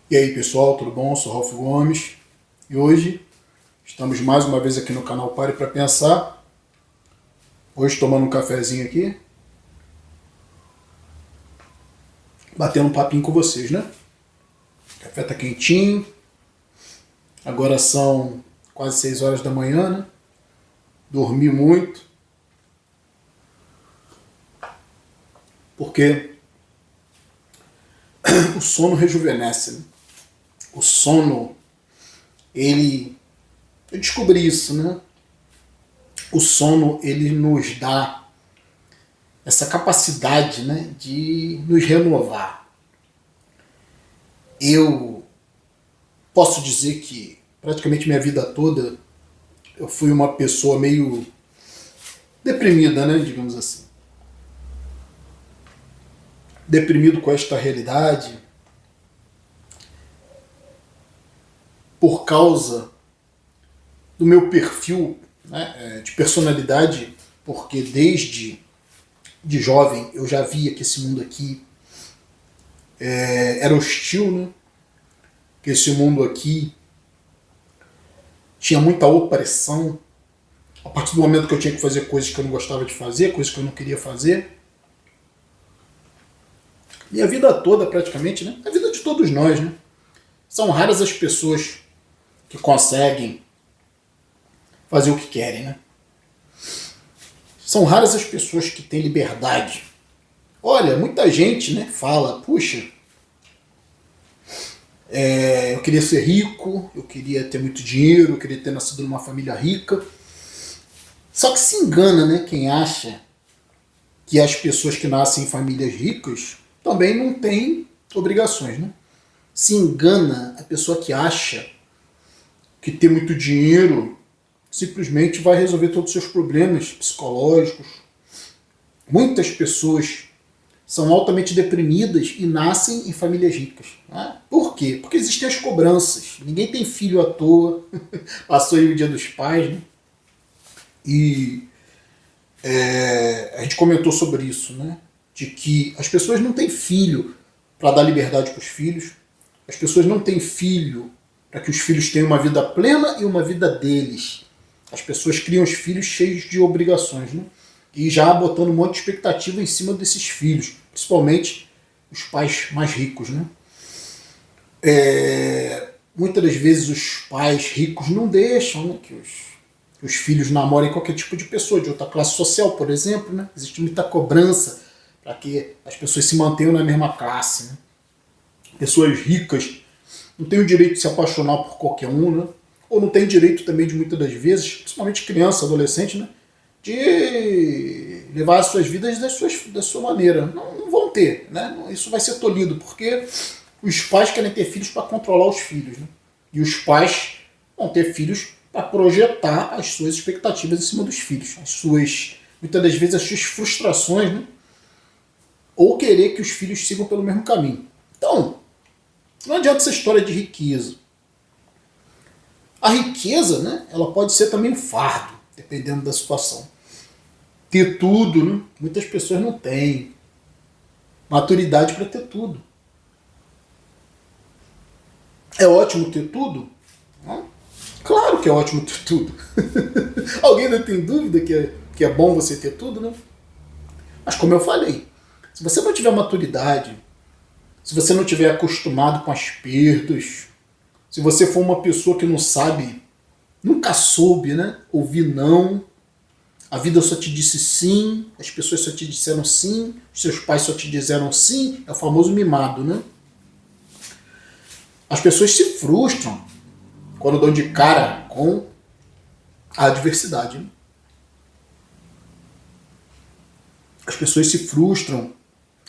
E aí pessoal, tudo bom? Eu sou Ralf Gomes e hoje estamos mais uma vez aqui no canal Pare para Pensar. Hoje tomando um cafezinho aqui, batendo um papinho com vocês, né? O café tá quentinho, agora são quase 6 horas da manhã, né? Dormi muito, porque o sono rejuvenesce, né? O sono, eu descobri isso, né? O sono, ele nos dá essa capacidade, né, de nos renovar. Eu posso dizer que praticamente minha vida toda eu fui uma pessoa meio deprimida, né, digamos assim. Deprimido com esta realidade por causa do meu perfil, né, de personalidade, porque desde de jovem eu já via que esse mundo aqui era hostil, né? Que esse mundo aqui tinha muita opressão. A partir do momento que eu tinha que fazer coisas que eu não gostava de fazer, coisas que eu não queria fazer, minha vida toda praticamente, né? A vida de todos nós, né? São raras as pessoas que conseguem fazer o que querem, né? São raras as pessoas que têm liberdade. Olha, muita gente, né, fala, puxa, eu queria ser rico, eu queria ter muito dinheiro, eu queria ter nascido numa família rica. Só que se engana, né, quem acha que as pessoas que nascem em famílias ricas também não têm obrigações, né? Se engana a pessoa que acha que ter muito dinheiro simplesmente vai resolver todos os seus problemas psicológicos. Muitas pessoas são altamente deprimidas e nascem em famílias ricas. Né? Por quê? Porque existem as cobranças. Ninguém tem filho à toa. Passou aí o Dia dos Pais, né? E a gente comentou sobre isso, né? De que as pessoas não têm filho para dar liberdade para os filhos. As pessoas não têm filho para que os filhos tenham uma vida plena e uma vida deles. As pessoas criam os filhos cheios de obrigações, né? E já botando um monte de expectativa em cima desses filhos, principalmente os pais mais ricos, né? Muitas das vezes os pais ricos não deixam, né, que os filhos namorem qualquer tipo de pessoa, de outra classe social, por exemplo, né? Existe muita cobrança para que as pessoas se mantenham na mesma classe, né? Pessoas ricas não têm o direito de se apaixonar por qualquer um, né? Ou não têm direito também de muitas das vezes, principalmente criança, adolescente, né? De levar as suas vidas da sua maneira. Não vão ter, né? Isso vai ser tolhido, porque os pais querem ter filhos para controlar os filhos, né? E os pais vão ter filhos para projetar as suas expectativas em cima dos filhos, muitas das vezes as suas frustrações, né? Ou querer que os filhos sigam pelo mesmo caminho. Então, não adianta essa história de riqueza. A riqueza, né, ela pode ser também um fardo, dependendo da situação. Ter tudo, né? Muitas pessoas não têm maturidade para ter tudo. É ótimo ter tudo? Não? Claro que é ótimo ter tudo. Alguém ainda tem dúvida que é bom você ter tudo, né? Mas como eu falei, se você não tiver maturidade, se você não tiver acostumado com as perdas, se você for uma pessoa que não sabe, nunca soube, né, ouvir não, a vida só te disse sim, as pessoas só te disseram sim, os seus pais só te disseram sim, é o famoso mimado, né? As pessoas se frustram quando dão de cara com a adversidade, né? As pessoas se frustram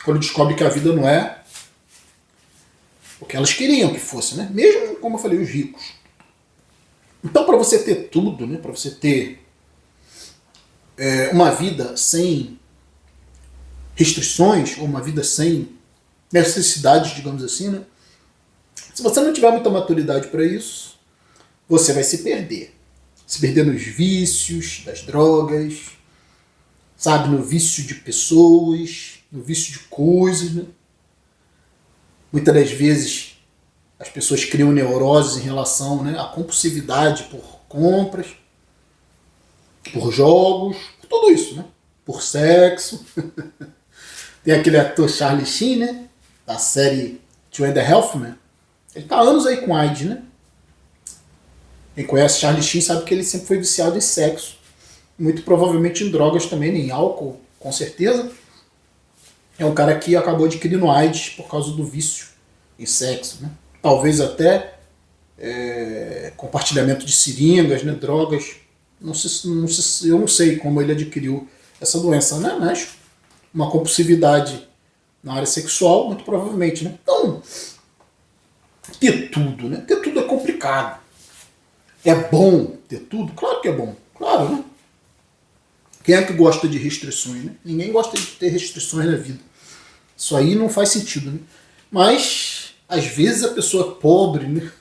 quando descobrem que a vida não é o que elas queriam que fosse, né? Mesmo, como eu falei, os ricos. Então, para você ter tudo, né? Para você ter uma vida sem restrições, ou uma vida sem necessidades, digamos assim, né? Se você não tiver muita maturidade para isso, você vai se perder. Se perder nos vícios, das drogas, sabe, no vício de pessoas, no vício de coisas, né? Muitas das vezes As pessoas criam neuroses em relação, né, à compulsividade por compras, por jogos, por tudo isso, né? Por sexo. Tem aquele ator Charlie Sheen, né? Da série Two and a Half Men. Ele tá há anos aí com AIDS, né? Quem conhece Charlie Sheen sabe que ele sempre foi viciado em sexo. Muito provavelmente em drogas também, em álcool, com certeza. É um cara que acabou adquirindo AIDS por causa do vício em sexo, né? Talvez até compartilhamento de seringas, né? Drogas. Eu não sei como ele adquiriu essa doença, né? Mas uma compulsividade na área sexual, muito provavelmente, né? Então, ter tudo, né? Ter tudo é complicado. É bom ter tudo? Claro que é bom. Claro, né? Quem é que gosta de restrições, né? Ninguém gosta de ter restrições na vida. Isso aí não faz sentido, né? Mas, às vezes, a pessoa pobre, né?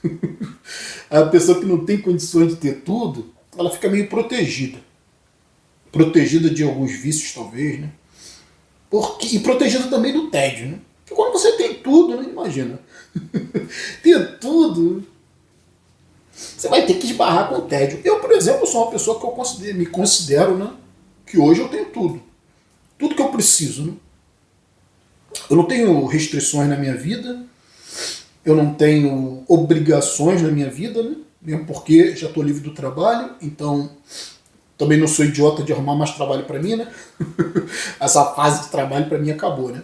A pessoa que não tem condições de ter tudo, ela fica meio protegida. Protegida de alguns vícios, talvez, né? E protegida também do tédio, né? Porque quando você tem tudo, né? Imagina. Ter tudo, você vai ter que esbarrar com o tédio. Eu, por exemplo, sou uma pessoa que me considero, né? Que hoje eu tenho tudo. Tudo que eu preciso, né? Eu não tenho restrições na minha vida, eu não tenho obrigações na minha vida, né? Mesmo porque já estou livre do trabalho, então também não sou idiota de arrumar mais trabalho para mim, né? Essa fase de trabalho para mim acabou, né?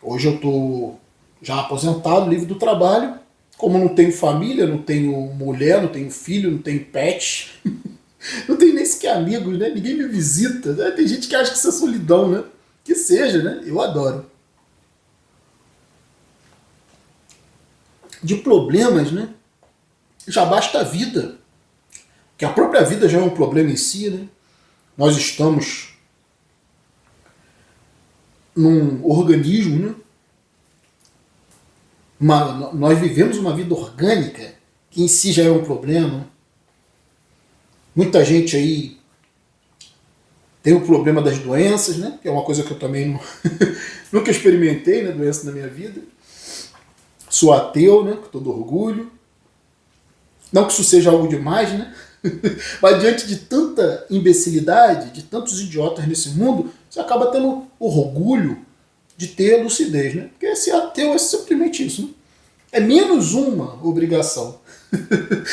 Hoje eu estou já aposentado, livre do trabalho, como não tenho família, não tenho mulher, não tenho filho, não tenho pet, não tenho nem sequer amigos, né? Ninguém me visita, né? Tem gente que acha que isso é solidão, né? Que seja, né? Eu adoro. De problemas, né? Já basta a vida. Que a própria vida já é um problema em si, né? Nós estamos num organismo, né? Nós vivemos uma vida orgânica, que em si já é um problema. Muita gente aí tem o problema das doenças, né? Que é uma coisa que eu também nunca experimentei, né? Doença na minha vida. Sou ateu, né? Com todo orgulho. Não que isso seja algo demais, né? Mas diante de tanta imbecilidade, de tantos idiotas nesse mundo, você acaba tendo orgulho de ter lucidez, né? Porque ser ateu é simplesmente isso, né? É menos uma obrigação.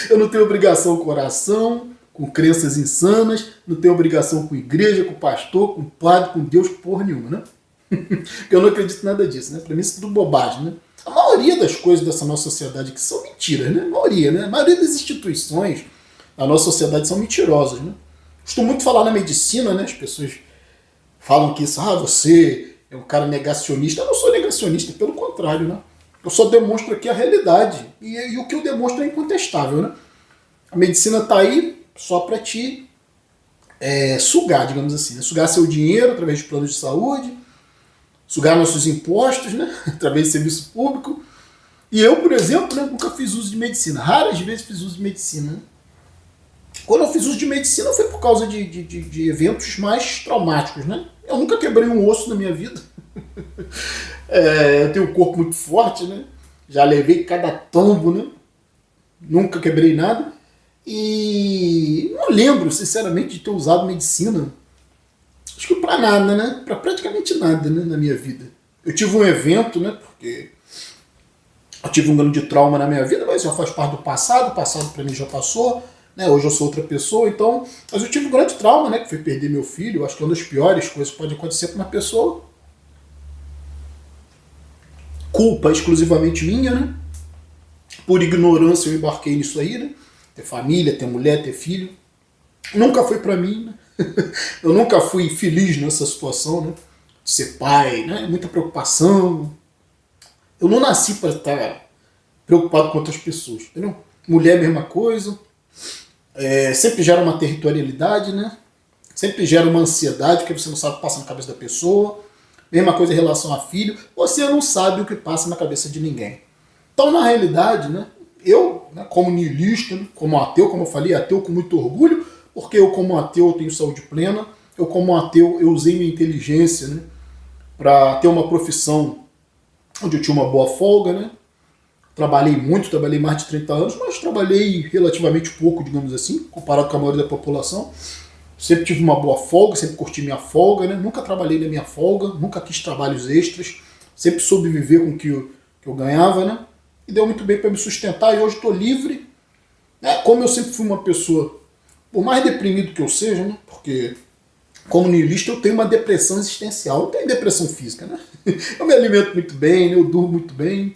Eu não tenho obrigação com oração, com crenças insanas, não tenho obrigação com igreja, com pastor, com padre, com Deus, porra nenhuma, né? Porque eu não acredito em nada disso, né? Pra mim isso é tudo bobagem, né? A maioria das coisas dessa nossa sociedade que são mentiras, né? A maioria das instituições da nossa sociedade são mentirosas, né? Costumo muito falar na medicina, né? As pessoas falam que isso, você é um cara negacionista. Eu não sou negacionista, pelo contrário, né? Eu só demonstro aqui a realidade. E o que eu demonstro é incontestável, né? A medicina está aí só para te sugar, digamos assim, né? Sugar seu dinheiro através de planos de saúde, sugar nossos impostos, né? Através de serviço público. E eu, por exemplo, né, nunca fiz uso de medicina. Raras vezes fiz uso de medicina, né? Quando eu fiz uso de medicina foi por causa de eventos mais traumáticos, né? Eu nunca quebrei um osso na minha vida. Eu tenho um corpo muito forte, né? Já levei cada tombo, né? Nunca quebrei nada. E não lembro, sinceramente, de ter usado medicina. Acho que pra nada, né? Pra praticamente nada, né, na minha vida. Eu tive um evento, né? Porque eu tive um grande trauma na minha vida, mas já faz parte do passado. O passado pra mim já passou. Né? Hoje eu sou outra pessoa, então. Mas eu tive um grande trauma, né? Que foi perder meu filho. Eu acho que é uma das piores coisas que pode acontecer com uma pessoa. Culpa exclusivamente minha, né? Por ignorância eu embarquei nisso aí, né? Ter família, ter mulher, ter filho. Nunca foi pra mim, né? Eu nunca fui feliz nessa situação, né? De ser pai, né? Muita preocupação. Eu não nasci para estar preocupado com outras pessoas, entendeu? Mulher, mesma coisa. Sempre gera uma territorialidade, né? Sempre gera uma ansiedade, porque você não sabe o que passa na cabeça da pessoa. Mesma coisa em relação a filho. Você não sabe o que passa na cabeça de ninguém. Então, na realidade, né? Eu, né, como niilista, né, como ateu, como eu falei, ateu com muito orgulho, porque eu, como ateu, eu tenho saúde plena. Eu, como ateu, eu usei minha inteligência, né, para ter uma profissão onde eu tinha uma boa folga, né? trabalhei muito, trabalhei mais de 30 anos, mas trabalhei relativamente pouco, digamos assim, comparado com a maioria da população. Sempre tive uma boa folga, sempre curti minha folga, né? Nunca trabalhei na minha folga, nunca quis trabalhos extras, sempre soube viver com o que eu ganhava, né? E deu muito bem para me sustentar, e hoje estou livre. Né? Como eu sempre fui uma pessoa, por mais deprimido que eu seja, né? Porque como niilista eu tenho uma depressão existencial, eu tenho depressão física, né? Eu me alimento muito bem, né? Eu durmo muito bem.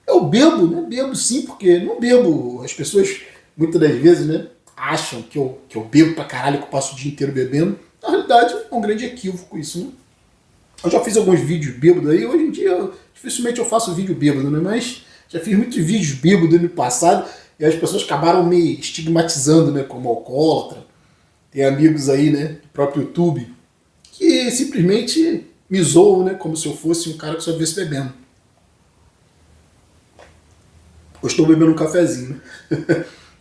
Eu bebo, né? Bebo sim, porque não bebo. As pessoas, muitas das vezes, né, acham que eu bebo pra caralho, que eu passo o dia inteiro bebendo. Na realidade, é um grande equívoco isso, né? Eu já fiz alguns vídeos bêbados aí, hoje em dia, dificilmente eu faço vídeo bêbado, né? Mas já fiz muitos vídeos bêbados no passado e as pessoas acabaram me estigmatizando, né, como alcoólatra. Tem amigos aí, né, do próprio YouTube, que simplesmente me zoam, né, como se eu fosse um cara que só vivesse bebendo. Eu estou bebendo um cafezinho.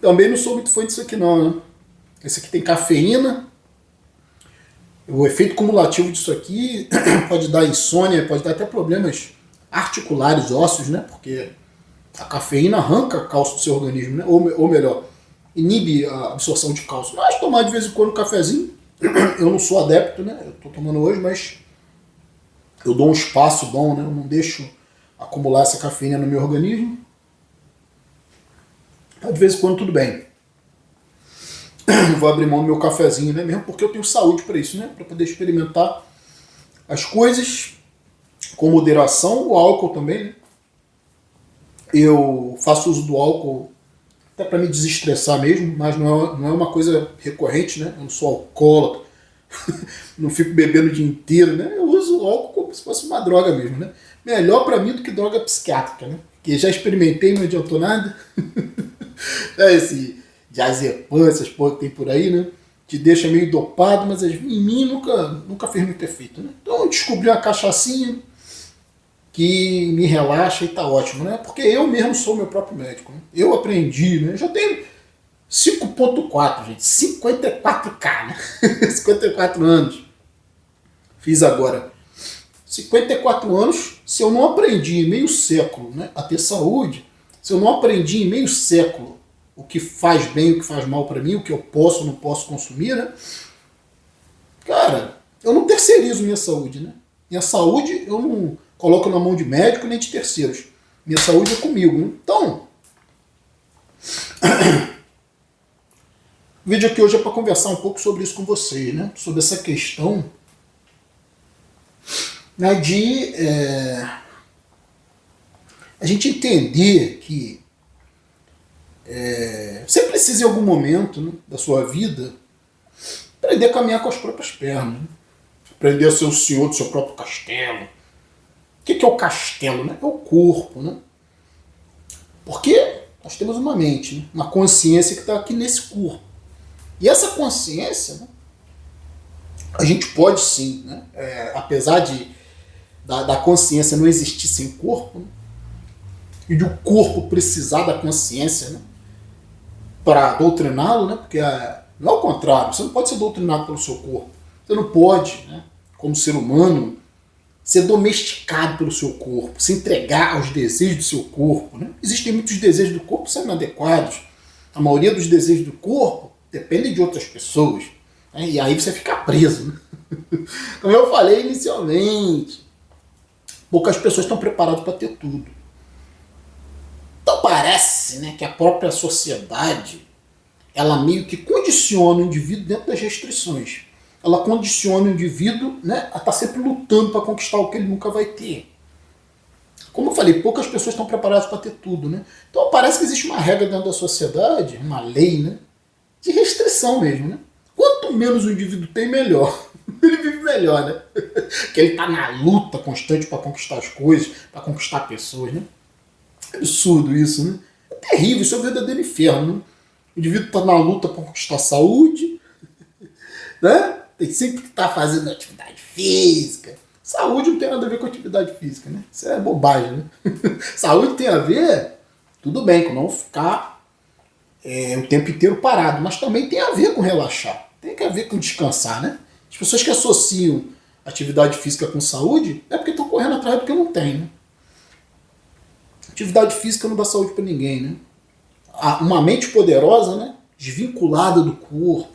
Também não sou muito fã disso aqui não, né? Esse aqui tem cafeína. O efeito cumulativo disso aqui pode dar insônia, pode dar até problemas articulares, ósseos, né? Porque a cafeína arranca cálcio do seu organismo, né? Ou melhor, inibe a absorção de cálcio. Mas tomar de vez em quando um cafezinho, eu não sou adepto, né? Eu estou tomando hoje, mas eu dou um espaço bom, né? Eu não deixo acumular essa cafeína no meu organismo. De vez em quando tudo bem. Vou abrir mão do meu cafezinho, né? Mesmo porque eu tenho saúde para isso, né? Para poder experimentar as coisas com moderação, o álcool também, né? Eu faço uso do álcool até para me desestressar mesmo, mas não é uma coisa recorrente, né? Eu não sou alcoólatra, não fico bebendo o dia inteiro, né? Eu uso o álcool como se fosse uma droga mesmo, né? Melhor para mim do que droga psiquiátrica, né? Porque já experimentei e não adiantou nada. Esse diazepam, essas porra que tem por aí, né? Te deixa meio dopado, mas em mim nunca fez muito efeito, né? Então eu descobri uma cachaçinha que me relaxa e tá ótimo, né? Porque eu mesmo sou meu próprio médico, né? Eu aprendi, né? Eu já tenho 5.4, gente. 54K, né? 54 anos. Fiz agora 54 anos. Se eu não aprendi em meio século, né, a ter saúde, se eu não aprendi em meio século o que faz bem, o que faz mal para mim, o que eu posso ou não posso consumir, né? Cara, eu não terceirizo minha saúde, né? Minha saúde eu não coloco na mão de médico nem de terceiros. Minha saúde é comigo, né? Então, o vídeo aqui hoje é para conversar um pouco sobre isso com vocês, né? Sobre essa questão, né, de a gente entender que você precisa em algum momento, né, da sua vida aprender a caminhar com as próprias pernas, né? Aprender a ser o senhor do seu próprio castelo. O que é o castelo? Né? É o corpo, né? Porque nós temos uma mente, né? Uma consciência que está aqui nesse corpo. E essa consciência, né, a gente pode sim, né, apesar da consciência não existir sem corpo, né, e do corpo precisar da consciência, né, para doutriná-lo, né, porque não é o contrário, você não pode ser doutrinado pelo seu corpo. Você não pode, né, como ser humano, ser domesticado pelo seu corpo, se entregar aos desejos do seu corpo. Né? Existem muitos desejos do corpo que são inadequados. A maioria dos desejos do corpo depende de outras pessoas. Né? E aí você fica preso. Né? Como eu falei inicialmente, poucas pessoas estão preparadas para ter tudo. Então parece, né, que a própria sociedade ela meio que condiciona o indivíduo dentro das restrições. Ela condiciona o indivíduo, né, a estar sempre lutando para conquistar o que ele nunca vai ter. Como eu falei, poucas pessoas estão preparadas para ter tudo. Né? Então parece que existe uma regra dentro da sociedade, uma lei, né, de restrição mesmo. Né? Quanto menos o indivíduo tem, melhor. Ele vive melhor, né? Porque ele está na luta constante para conquistar as coisas, para conquistar pessoas. Né? É absurdo isso, né? É terrível, isso é o verdadeiro inferno. Né? O indivíduo está na luta para conquistar a saúde, né? Tem sempre que estar fazendo atividade física. Saúde não tem nada a ver com atividade física, né? Isso é bobagem, né? Saúde tem a ver, tudo bem, com não ficar o tempo inteiro parado, mas também tem a ver com relaxar, tem a ver com descansar, né? As pessoas que associam atividade física com saúde é porque estão correndo atrás do que não tem, né? Atividade física não dá saúde para ninguém, né? Uma mente poderosa, né? Desvinculada do corpo,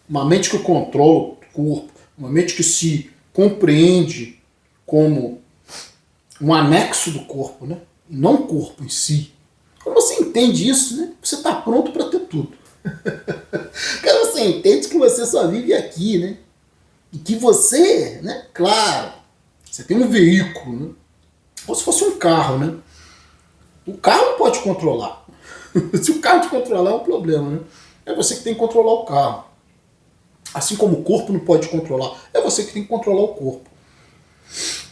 uma mente que controla o corpo, uma mente que se compreende como um anexo do corpo, né? E não o corpo em si. Quando você entende isso, né? Você está pronto para ter tudo. Quando você entende que você só vive aqui, né? E que você, né? Claro, você tem um veículo, né? Como se fosse um carro, né? O carro não pode controlar. Se o carro te controlar é um problema, né? É você que tem que controlar o carro. Assim como o corpo não pode controlar, é você que tem que controlar o corpo.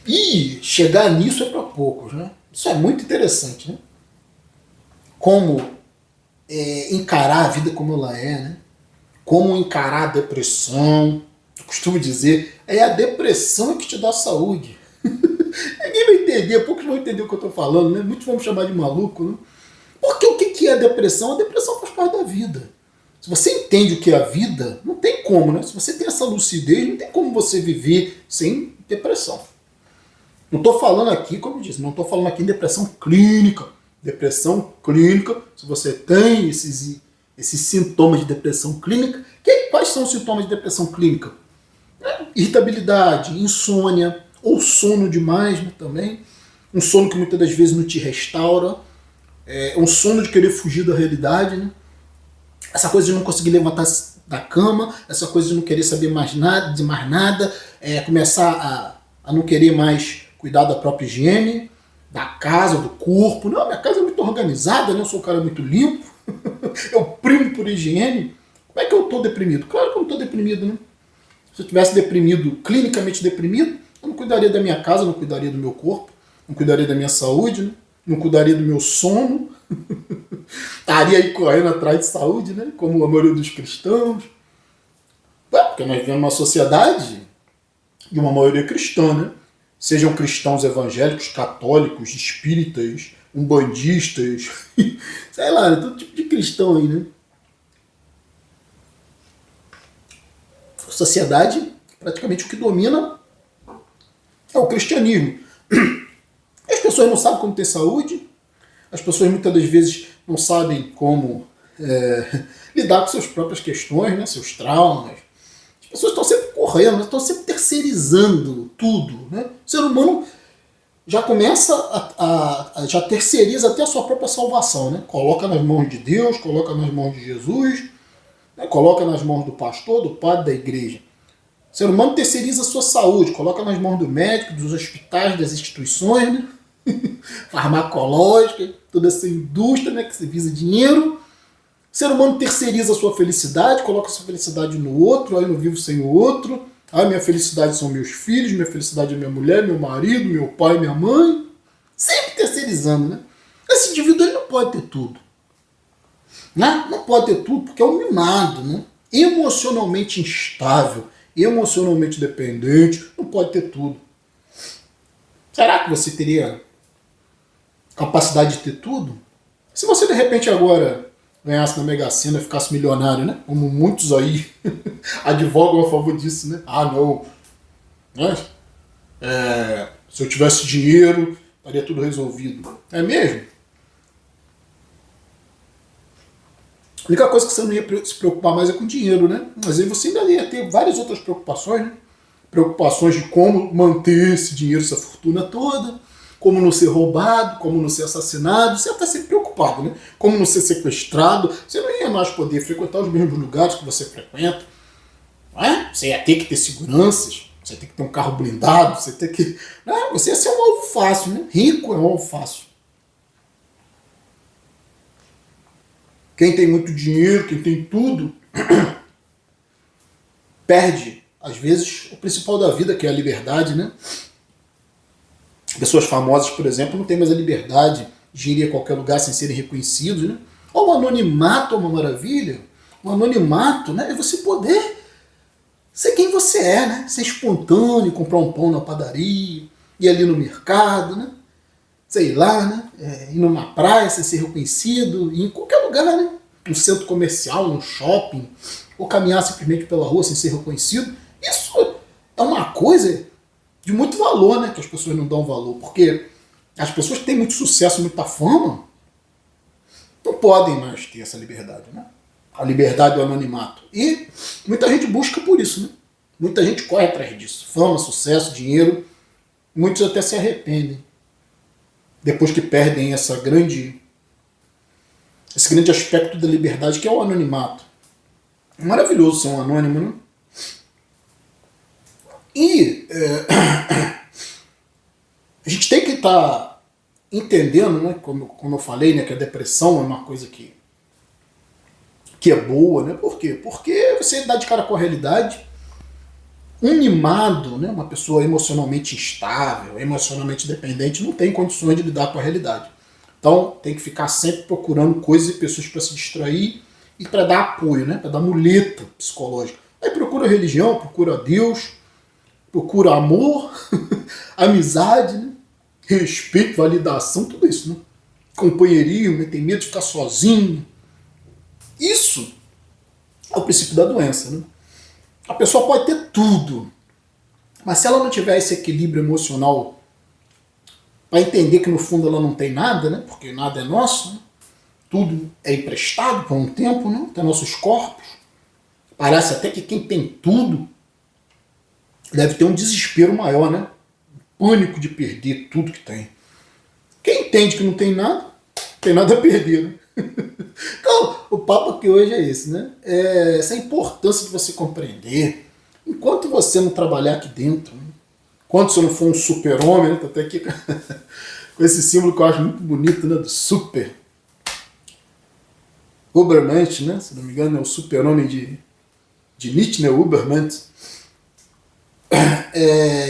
E chegar nisso é para poucos, né? Isso é muito interessante, né? Como encarar a vida como ela é, né? Como encarar a depressão. Eu costumo dizer, é a depressão que te dá saúde. Ninguém vai entender, poucos vão entender o que eu estou falando, né? Muitos vão me chamar de maluco, né? Porque o que é a depressão? A depressão faz parte da vida. Se você entende o que é a vida, não tem como, né? Se você tem essa lucidez, não tem como você viver sem depressão. Não estou falando aqui, como eu disse, não estou falando aqui em depressão clínica. Depressão clínica, se você tem esses sintomas de depressão clínica, quais são os sintomas de depressão clínica? Irritabilidade, insônia, ou sono demais, né, também. Um sono que muitas das vezes não te restaura. Um sono de querer fugir da realidade, né? Essa coisa de não conseguir levantar da cama, essa coisa de não querer saber mais nada, de mais nada, começar a não querer mais cuidar da própria higiene, da casa, do corpo. Não, minha casa é muito organizada, né? Eu sou um cara muito limpo, eu primo por higiene. Como é que eu estou deprimido? Claro que eu não estou deprimido, né? Se eu estivesse deprimido, clinicamente deprimido, eu não cuidaria da minha casa, não cuidaria do meu corpo, não cuidaria da minha saúde, né? Não cuidaria do meu sono, estaria aí correndo atrás de saúde, né? Como a maioria dos cristãos. Porque nós vivemos uma sociedade de uma maioria cristã, né? Sejam cristãos evangélicos, católicos, espíritas, umbandistas, sei lá, todo tipo de cristão aí, né? A sociedade, praticamente o que domina é o cristianismo. As pessoas não sabem como ter saúde, as pessoas muitas das vezes não sabem como lidar com suas próprias questões, né, seus traumas. As pessoas estão sempre correndo, estão sempre terceirizando tudo. Né? O ser humano já começa já terceiriza até a sua própria salvação. Né? Coloca nas mãos de Deus, coloca nas mãos de Jesus, né? Coloca nas mãos do pastor, do padre, da igreja. O ser humano terceiriza a sua saúde, coloca nas mãos do médico, dos hospitais, das instituições, né? Farmacológica, toda essa indústria, né, que se visa dinheiro. O ser humano terceiriza a sua felicidade, coloca a sua felicidade no outro, aí eu não vivo sem o outro. Ah, minha felicidade são meus filhos, minha felicidade é minha mulher, meu marido, meu pai, minha mãe. Sempre terceirizando, né? Esse indivíduo ele não pode ter tudo. Né? Não pode ter tudo porque é um mimado, né? Emocionalmente instável, emocionalmente dependente, não pode ter tudo. Será que você teria capacidade de ter tudo? Se você de repente agora ganhasse na Mega Sena e ficasse milionário, né? Como muitos aí advogam a favor disso, né? Ah, não. Né? Se eu tivesse dinheiro, estaria tudo resolvido. É mesmo? A única coisa que você não ia se preocupar mais é com dinheiro, né? Mas aí você ainda ia ter várias outras preocupações, né? Preocupações de como manter esse dinheiro, essa fortuna toda, como não ser roubado, como não ser assassinado, você ia estar sempre preocupado, né? Como não ser sequestrado, você não ia mais poder frequentar os mesmos lugares que você frequenta, não é? Você ia ter que ter seguranças, você ia ter que ter um carro blindado, você ia ter que... Não, você ia ser um alvo fácil, né? Rico é um alvo fácil. Quem tem muito dinheiro, quem tem tudo, perde, às vezes, o principal da vida, que é a liberdade, né? Pessoas famosas, por exemplo, não têm mais a liberdade de ir a qualquer lugar sem serem reconhecidos, né? Ou o anonimato é uma maravilha. O anonimato, né, é você poder ser quem você é, né? Ser espontâneo, comprar um pão na padaria, ir ali no mercado, né? Sei lá, né? Ir numa praia sem ser reconhecido, ir em qualquer lugar, né? Um centro comercial, um shopping, ou caminhar simplesmente pela rua sem ser reconhecido. Isso é uma coisa de muito valor, né? Que as pessoas não dão valor, porque As pessoas que têm muito sucesso, muita fama, não podem mais ter essa liberdade, né? A liberdade do anonimato. E muita gente busca por isso, né? Muita gente corre atrás disso. Fama, sucesso, dinheiro. Muitos até se arrependem. Depois que perdem esse grande aspecto da liberdade, que é o anonimato. É maravilhoso ser um anônimo, né? E a gente tem que estar entendendo, né, como eu falei, né, que a depressão é uma coisa que é boa, né? Por quê? Porque você dá de cara com a realidade. Um mimado, né, uma pessoa emocionalmente instável, emocionalmente dependente, não tem condições de lidar com a realidade. Então tem que ficar sempre procurando coisas e pessoas para se distrair e para dar apoio, né, para dar muleta psicológica. Aí procura religião, procura Deus, procura amor, amizade, né, respeito, validação, tudo isso, né? Companheirismo, né, tem medo de ficar sozinho. Isso é o princípio da doença, né? A pessoa pode ter tudo, mas se ela não tiver esse equilíbrio emocional para entender que no fundo ela não tem nada, né? Porque nada é nosso, né? Tudo é emprestado por um tempo, né? Até nossos corpos. Parece até que quem tem tudo deve ter um desespero maior, né? Pânico de perder tudo que tem. Quem entende que não tem nada, tem nada a perder, né? Então, o papo aqui hoje é esse, né? Essa importância de você compreender, enquanto você não trabalhar aqui dentro, né? Enquanto você não for um super-homem, né? Tô até aqui com esse símbolo que eu acho muito bonito, né? Do super. Ubermensch, né? Se não me engano, é o super-homem de Nietzsche, né? Ubermensch.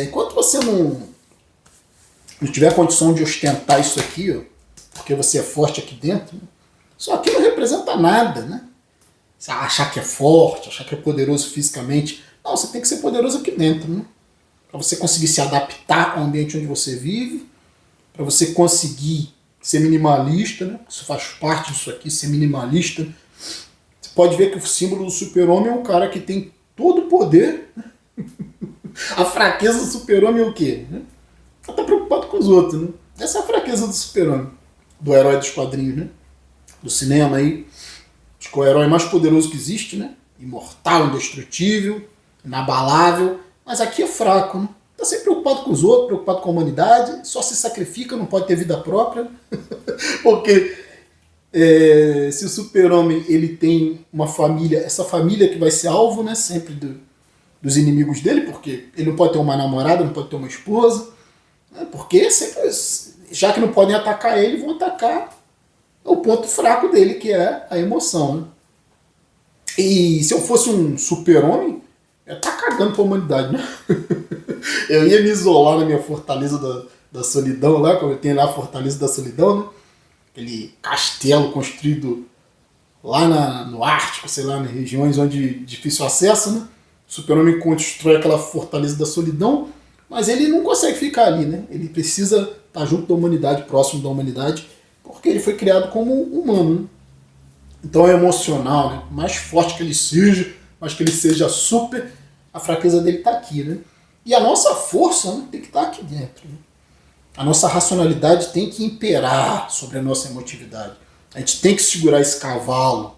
Enquanto você não tiver condição de ostentar isso aqui, ó, porque você é forte aqui dentro, né? Isso aqui não representa nada, né? Você achar que é forte, achar que é poderoso fisicamente. Não, você tem que ser poderoso aqui dentro, né? Para você conseguir se adaptar ao ambiente onde você vive, para você conseguir ser minimalista, né? Isso faz parte disso aqui, ser minimalista. Você pode ver que o símbolo do super-homem é um cara que tem todo o poder. A fraqueza do super-homem é o quê? Ele tá preocupado com os outros, né? Essa é a fraqueza do super-homem, do herói dos quadrinhos, né? Do cinema aí. Acho que é o herói mais poderoso que existe, né? Imortal, indestrutível, inabalável, mas aqui é fraco, né? Tá sempre preocupado com os outros, preocupado com a humanidade, só se sacrifica, não pode ter vida própria. Porque se o super-homem ele tem uma família, essa família que vai ser alvo, né, sempre dos inimigos dele, porque ele não pode ter uma namorada, não pode ter uma esposa, né, porque sempre, já que não podem atacar ele, vão atacar o ponto fraco dele, que é a emoção, né? E se eu fosse um super-homem, eu ia estar cagando pra humanidade, né? Eu ia me isolar na minha fortaleza da solidão lá, como eu tenho lá a fortaleza da solidão, né? Aquele castelo construído lá no Ártico, sei lá, nas regiões onde difícil acesso, né? O super-homem constrói aquela fortaleza da solidão, mas ele não consegue ficar ali, né? Ele precisa estar junto da humanidade, próximo da humanidade, porque ele foi criado como humano, né? Então é emocional, né? Mais forte que ele seja, mais que ele seja super, a fraqueza dele está aqui, né? E a nossa força, né, tem que estar aqui dentro, né? A nossa racionalidade tem que imperar sobre a nossa emotividade. A gente tem que segurar esse cavalo,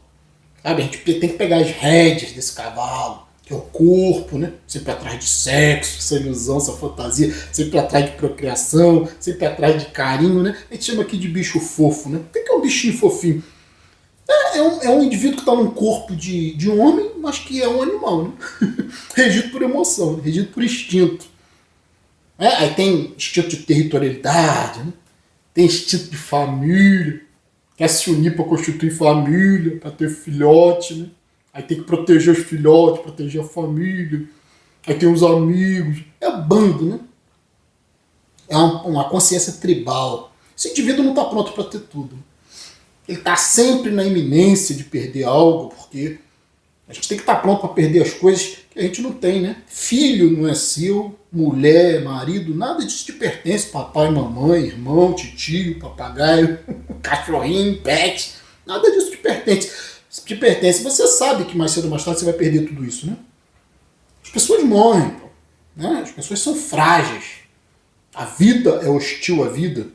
sabe? A gente tem que pegar as rédeas desse cavalo, que é o corpo, né? Sempre atrás de sexo, essa ilusão, essa fantasia, sempre atrás de procriação, sempre atrás de carinho, né? A gente chama aqui de bicho fofo, né? O que é um bichinho fofinho? É um indivíduo que está num corpo de um homem, mas que é um animal, né? Regido por emoção, regido por instinto. Aí tem instinto de territorialidade, né? Tem instinto de família, quer se unir para constituir família, para ter filhote, né? Aí tem que proteger os filhotes, proteger a família. Aí tem os amigos. É bando, né? É uma consciência tribal. Esse indivíduo não está pronto para ter tudo. Ele está sempre na iminência de perder algo, porque a gente tem que estar pronto para perder as coisas que a gente não tem, né? Filho não é seu, mulher, marido, nada disso te pertence. Papai, mamãe, irmão, titio, papagaio, cachorrinho, pet, nada disso te pertence. Se te pertence, você sabe que mais cedo ou mais tarde você vai perder tudo isso, né? As pessoas morrem, pô, né? As pessoas são frágeis. A vida é hostil à vida.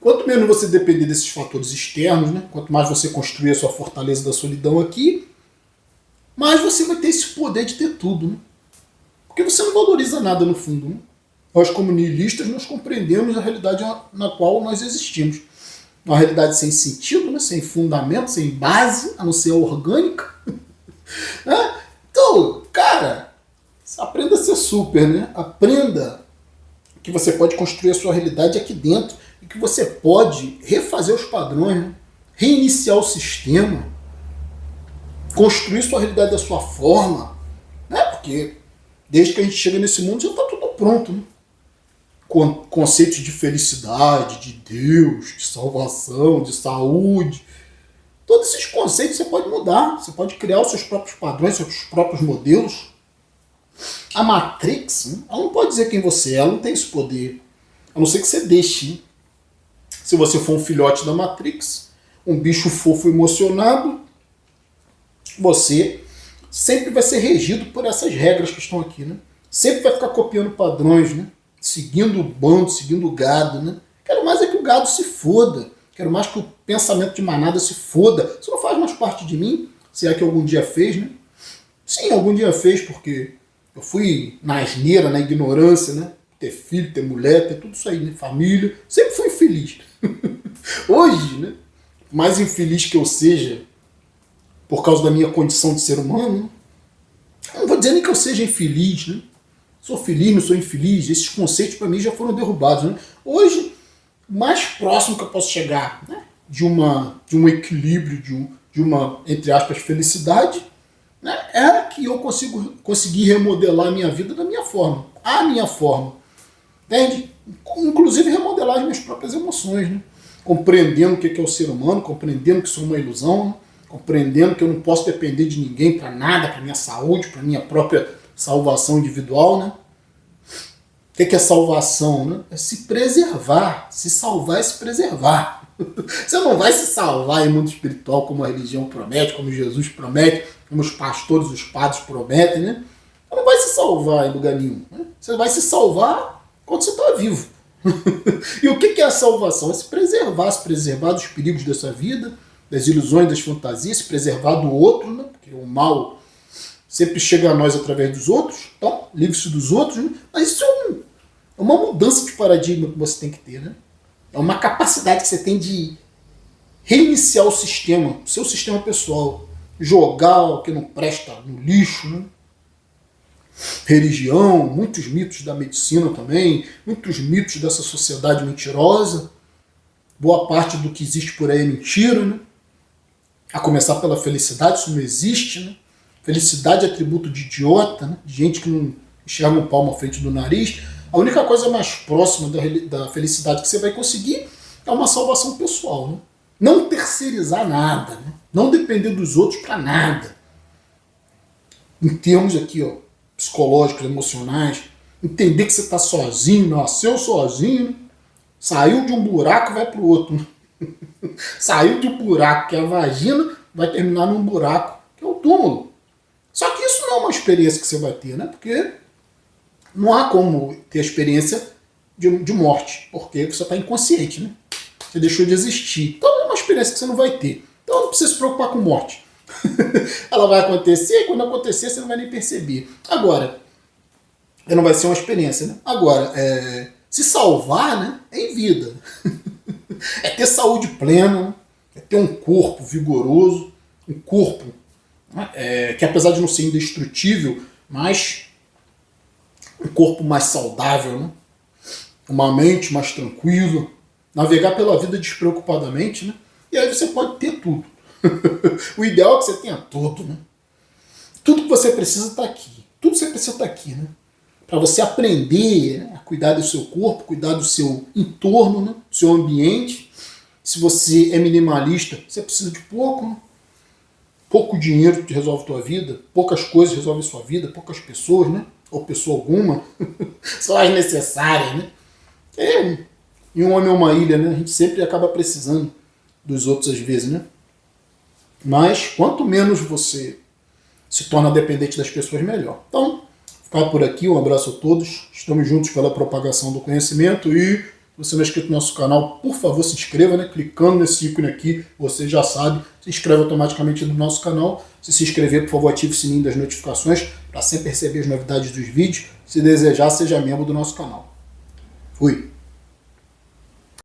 Quanto menos você depender desses fatores externos, né? Quanto mais você construir a sua fortaleza da solidão aqui, mais você vai ter esse poder de ter tudo. Né? Porque você não valoriza nada no fundo. Né? Nós, como nihilistas, nós compreendemos a realidade na qual nós existimos. Uma realidade sem sentido, né? Sem fundamento, sem base, a não ser a orgânica. Né? Então, cara, aprenda a ser super, né? Aprenda que você pode construir a sua realidade aqui dentro e que você pode refazer os padrões, né? Reiniciar o sistema, construir sua realidade da sua forma, né? Porque desde que a gente chega nesse mundo já está tudo pronto, né? Conceitos de felicidade, de Deus, de salvação, de saúde. Todos esses conceitos você pode mudar, você pode criar os seus próprios padrões, seus próprios modelos. A Matrix, né, ela não pode dizer quem você é, ela não tem esse poder. A não ser que você deixe. Né? Se você for um filhote da Matrix, um bicho fofo emocionado, você sempre vai ser regido por essas regras que estão aqui. Né? Sempre vai ficar copiando padrões, né? Seguindo o bando, seguindo o gado. Né? Quero mais é que o gado se foda. Quero mais que o pensamento de manada se foda. Isso não faz mais parte de mim, se é que algum dia fez, né? Sim, algum dia fez, porque eu fui na asneira, na ignorância, né? Ter filho, ter mulher, ter tudo isso aí, né? Família. Sempre fui infeliz. Hoje, né? Mais infeliz que eu seja, por causa da minha condição de ser humano, não vou dizer nem que eu seja infeliz, né? Sou feliz, não sou infeliz. Esses conceitos para mim já foram derrubados, né? Hoje, o mais próximo que eu posso chegar, né? de um equilíbrio, de uma, entre aspas, felicidade, né? É que eu consegui remodelar a minha vida da minha forma. A minha forma. Entende? Inclusive remodelar as minhas próprias emoções, né? Compreendendo o que é o ser humano, compreendendo que sou uma ilusão, né? Compreendendo que eu não posso depender de ninguém para nada, para minha saúde, para minha própria salvação individual, né? O que é salvação? Né? É se preservar. Se salvar é se preservar. Você não vai se salvar em mundo espiritual como a religião promete, como Jesus promete, como os pastores, os padres prometem, né? Você não vai se salvar em lugar nenhum. Né? Você vai se salvar quando você está vivo. E o que é a salvação? É se preservar dos perigos dessa vida, das ilusões, das fantasias, se preservar do outro, né? Porque o mal sempre chega a nós através dos outros, então, livre-se dos outros, né? Mas isso é uma mudança de paradigma que você tem que ter, né? É uma capacidade que você tem de reiniciar o sistema, o seu sistema pessoal, jogar o que não presta no lixo, né? Religião, muitos mitos da medicina também, muitos mitos dessa sociedade mentirosa, boa parte do que existe por aí é mentira, né? A começar pela felicidade, isso não existe, né? Felicidade é atributo de idiota, né? De gente que não enxerga um palmo à frente do nariz. A única coisa mais próxima da felicidade que você vai conseguir é uma salvação pessoal. Né? Não terceirizar nada. Né? Não depender dos outros para nada. Em termos aqui, ó, psicológicos, emocionais. Entender que você está sozinho, nasceu sozinho, né? Saiu de um buraco e vai para o outro. Né? Saiu de um buraco, que é a vagina, vai terminar num buraco, que é o túmulo. Só que isso não é uma experiência que você vai ter, né? Porque não há como ter a experiência de morte, porque você está inconsciente, né? Você deixou de existir. Então é uma experiência que você não vai ter. Então não precisa se preocupar com morte. Ela vai acontecer e quando acontecer você não vai nem perceber. Agora, não vai ser uma experiência, né? Agora, se salvar, né, é em vida. É ter saúde plena, é ter um corpo vigoroso, um corpo que apesar de não ser indestrutível, mas um corpo mais saudável, né? Uma mente mais tranquila, navegar pela vida despreocupadamente, né? E aí você pode ter tudo. O ideal é que você tenha tudo, né? Tudo que você precisa está aqui. Tudo que você precisa está aqui, né? Para você aprender, né, a cuidar do seu corpo, cuidar do seu entorno, né? Do seu ambiente. Se você é minimalista, você precisa de pouco, né? Pouco dinheiro que resolve a tua vida, poucas coisas resolvem a sua vida, poucas pessoas, né? Ou pessoa alguma, só as necessárias, né? E um homem é uma ilha, né? A gente sempre acaba precisando dos outros às vezes, né? Mas quanto menos você se torna dependente das pessoas, melhor. Então, ficar por aqui, um abraço a todos, estamos juntos pela propagação do conhecimento e Se você não é inscrito no nosso canal, por favor, se inscreva, né? Clicando nesse ícone aqui, você já sabe, se inscreve automaticamente no nosso canal. Se inscrever, por favor, ative o sininho das notificações para sempre receber as novidades dos vídeos. Se desejar, seja membro do nosso canal. Fui!